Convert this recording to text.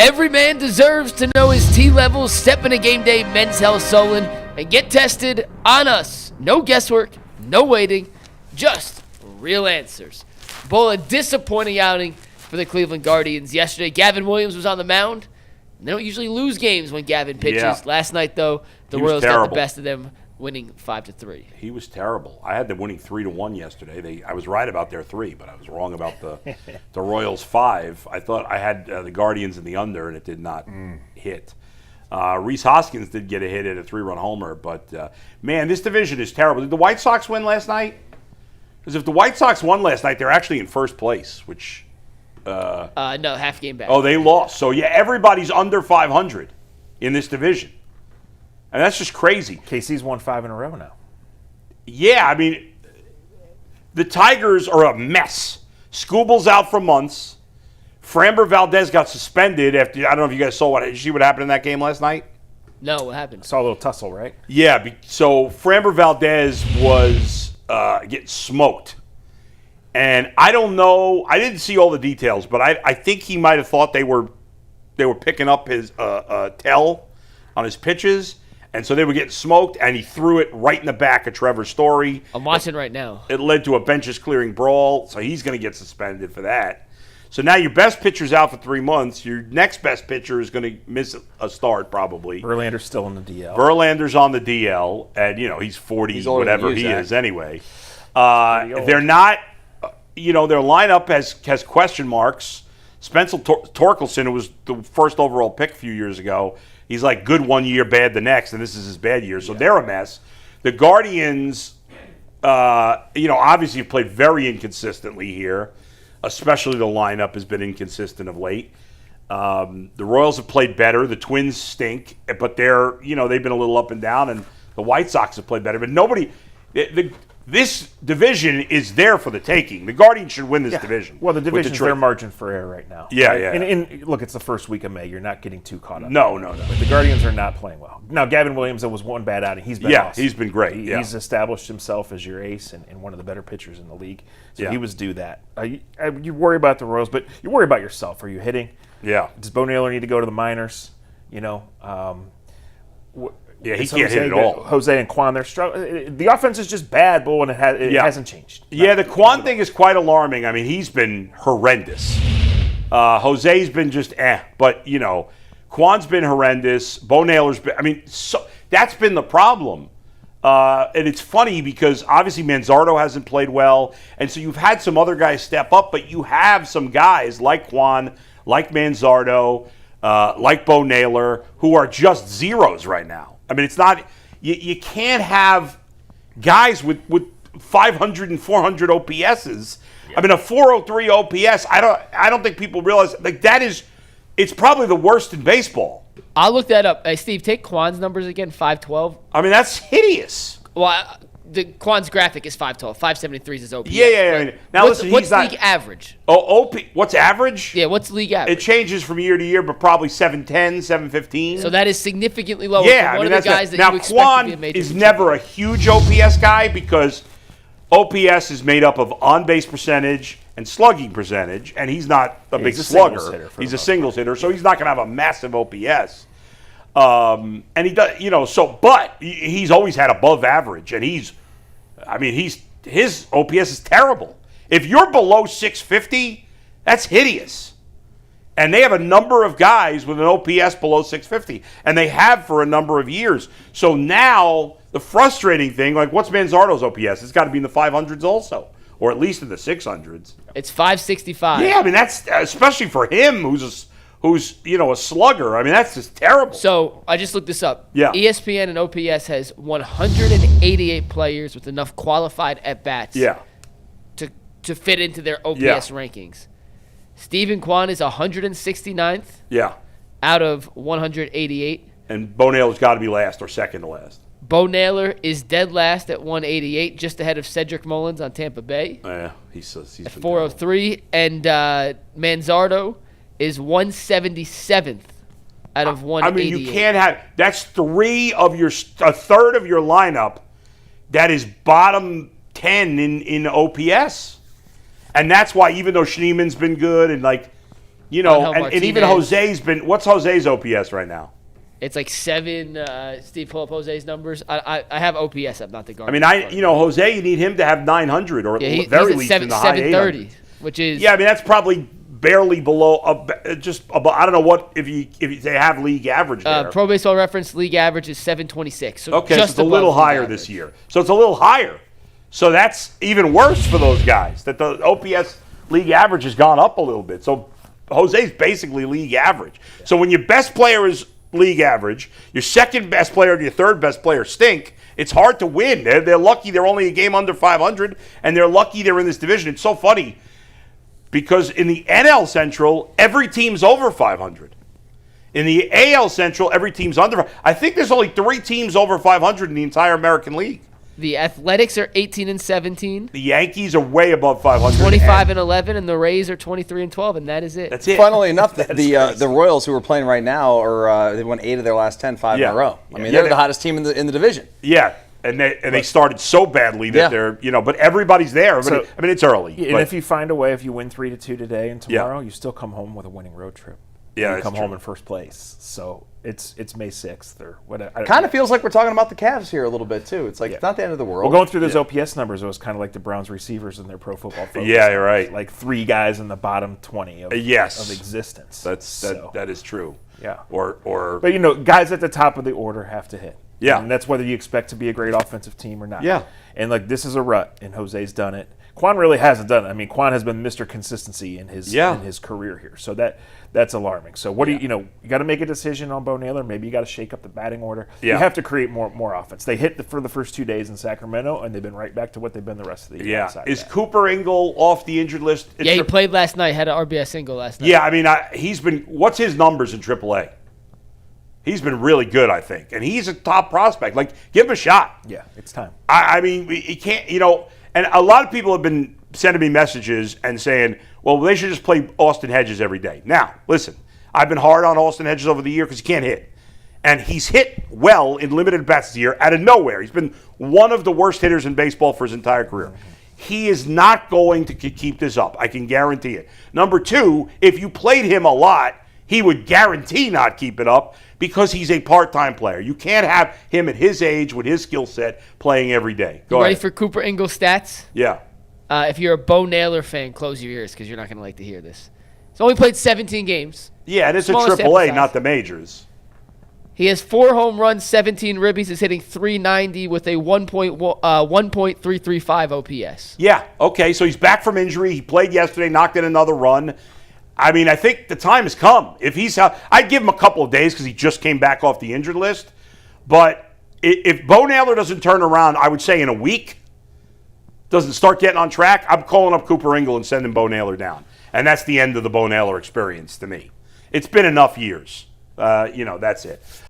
Every man deserves to know his T levels. Step into Game Day Men's Health Solon and get tested on us. No guesswork, no waiting, just real answers. Bowl, a disappointing outing for the Cleveland Guardians yesterday. Gavin Williams was on the mound. They don't usually lose games when Gavin pitches. Yeah. Last night, though, the Royals got the best of them, winning 5-3. He was terrible. I had them winning 3-1 yesterday. I was right about their 3, but I was wrong about the Royals 5. I thought I had the Guardians in the under, and it did not hit. Rhys Hoskins did get a hit at a 3-run homer, but man, this division is terrible. Did the White Sox win last night? Because if the White Sox won last night, they're actually in first place, which. No, half game back. Oh, they lost. So, yeah, everybody's under 500 in this division. And that's just crazy. KC's won 5 in a row now. Yeah, I mean, the Tigers are a mess. Scooble's out for months. Framber Valdez got suspended after, I don't know if you guys saw did you see what happened in that game last night? No, what happened? Saw a little tussle, right? Yeah, so Framber Valdez was getting smoked. And I don't know, I didn't see all the details, but I think he might have thought they were picking up his tail on his pitches, and so they were getting smoked, and he threw it right in the back of Trevor Story. I'm watching right now. It led to a benches-clearing brawl, so he's going to get suspended for that. So now your best pitcher's out for 3 months. Your next best pitcher is going to miss a start probably. Verlander's still on the DL. Verlander's on the DL, and he's 40, whatever he is anyway. They're not. Their lineup has question marks. Spencer Torkelson, who was the first overall pick a few years ago, he's like good 1 year, bad the next, and this is his bad year. So they're a mess. The Guardians, obviously have played very inconsistently here, especially the lineup has been inconsistent of late. The Royals have played better. The Twins stink, but they've been a little up and down, and the White Sox have played better. But nobody... This division is there for the taking. The Guardians should win this division. Well, the division's their margin for error right now. Yeah, right? yeah. And look, it's the first week of May. You're not getting too caught up. No. But the Guardians are not playing well. Now, Gavin Williams, that was one bad outing. He's been awesome. He's been great. He's established himself as your ace and one of the better pitchers in the league. So he was due that. You worry about the Royals, but you worry about yourself. Are you hitting? Yeah. Does Bo Naylor need to go to the minors? Yeah, he can't hit at all. Jose and Quan, they're struggling. The offense is just bad, Bull, and it hasn't changed. Yeah, the Quan thing is quite alarming. I mean, he's been horrendous. Jose's been just but Quan's been horrendous. Bo Naylor's been. That's been the problem. And it's funny because obviously Manzardo hasn't played well, and so you've had some other guys step up, but you have some guys like Quan, like Manzardo, like Bo Naylor, who are just zeros right now. I mean, it's not you can't have guys with 500 and 400 OPSs. Yeah. I mean, a 403 OPS. I don't think people realize it's probably the worst in baseball. I'll look that up. Hey, Steve, take Quan's numbers again. 512. I mean, that's hideous. Well, the Quan's graphic is 512. 573 is his OPS. Yeah. Now what's league average? What's average? Yeah, what's league average? It changes from year to year, but probably 710, 715. So that is significantly lower. Yeah, one of the guys that now you expect Quan to be a major is never a huge OPS guy because OPS is made up of on-base percentage and slugging percentage, and he's not a big slugger. He's a singles hitter, so he's not going to have a massive OPS. And he does, but he's always had above average, and his OPS is terrible. If you're below 650, that's hideous. And they have a number of guys with an OPS below 650, and they have for a number of years. So now the frustrating thing, like what's Manzardo's OPS? It's got to be in the 500s also, or at least in the 600s. It's 565. Yeah, I mean that's especially for him, who's a slugger. I mean that's just terrible. So I just looked this up. Yeah. ESPN and OPS has 188 players with enough qualified at bats. Yeah. To fit into their OPS rankings. Steven Kwan is 169th. Yeah. Out of 188. And Bo Naylor's got to be last or second to last. Bo Naylor is dead last at 188, just ahead of Cedric Mullins on Tampa Bay. Yeah, he's at 403, and Manzardo is 177th out of 188. I mean, you can't have that's a third of your lineup that is bottom 10 in OPS. And that's why, even though Schneeman's been good and You know, Angel and even Martinez. Jose's been. What's Jose's OPS right now? It's like 7. Steve, pull up Jose's numbers. I have OPS up, not the guard. I mean, Jose, you need him to have 900 or yeah, very he's least at in the high 730, 800s. which is Yeah, I mean that's probably barely below. Just above, I don't know what if they have league average there. Pro Baseball Reference league average is 726. So Okay, so just it's a little above league higher average. this year. So it's a little higher. So that's even worse for those guys. That the OPS league average has gone up a little bit. So Jose's basically league average. So when your best player is league average, your second best player and your third best player stink, it's hard to win. They're lucky they're only a game under 500, and they're lucky they're in this division. It's so funny because in the NL Central, every team's over 500. In the AL Central, every team's under. I think there's only 3 teams over 500 in the entire American League. The Athletics are 18 and 17, The Yankees are way above 500. 25 and 11, and the Rays are 23 and 12, and that is it. That's it. Funnily enough, the Royals, who are playing right now, are they won 8 of their last 10, 5 in Yeah. a row. I Yeah. mean, they're the hottest team in the division. Yeah, and they started so badly that Yeah. they're but everybody's there. So- I mean, it's early. And but- if you find a way, if you win 3-2 today and tomorrow, you still come home with a winning road trip. Yeah, you that's come true. home in first place. So it's May 6th or whatever. Kind of feels like we're talking about the Cavs here a little bit, too. It's like, Yeah. it's not the end of the world. Well, going through those OPS numbers, it was kind of like the Browns receivers in their Pro Football Focus. Yeah, you're right. Like 3 guys in the bottom 20 of existence. That is true. Yeah. Or But, guys at the top of the order have to hit. Yeah. And that's whether you expect to be a great offensive team or not. Yeah. And, this is a rut, and Jose's done it. Quan really hasn't done it. I mean, Quan has been Mr. Consistency in his career here. So that's alarming. So what do you got to make a decision on Bo Naylor. Maybe you got to shake up the batting order. Yeah. You have to create more offense. They hit for the first 2 days in Sacramento, and they've been right back to what they've been the rest of the year. yeah. outside Is of that. Cooper Ingle off the injured list? Yeah, he played last night, had an RBI single last night. Yeah, I mean, he's been. What's his numbers in Triple-A? He's been really good, I think, and he's a top prospect. Like, give him a shot. Yeah, it's time. I mean, he can't. And a lot of people have been sending me messages and saying, well, they should just play Austin Hedges every day. Now, listen, I've been hard on Austin Hedges over the year because he can't hit. And he's hit well in limited bats this year out of nowhere. He's been one of the worst hitters in baseball for his entire career. He is not going to keep this up. I can guarantee it. Number 2, if you played him a lot, he would guarantee not keep it up because he's a part-time player. You can't have him at his age with his skill set playing every day. Go You ready ahead. for Cooper Ingle stats? Yeah. If you're a Bo Naylor fan, close your ears because you're not going to like to hear this. He's only played 17 games. Yeah, and it's a Smallest Triple-A, sample not size. the majors. He has 4 home runs, 17 ribbies. He's hitting .390 with a 1.335 OPS. Yeah, okay, so he's back from injury. He played yesterday, knocked in another run. I mean, I think the time has come. If he's I'd give him a couple of days because he just came back off the injured list. But if Bo Naylor doesn't turn around, I would say in a week, doesn't start getting on track, I'm calling up Cooper Ingle and sending Bo Naylor down. And that's the end of the Bo Naylor experience to me. It's been enough years. That's it.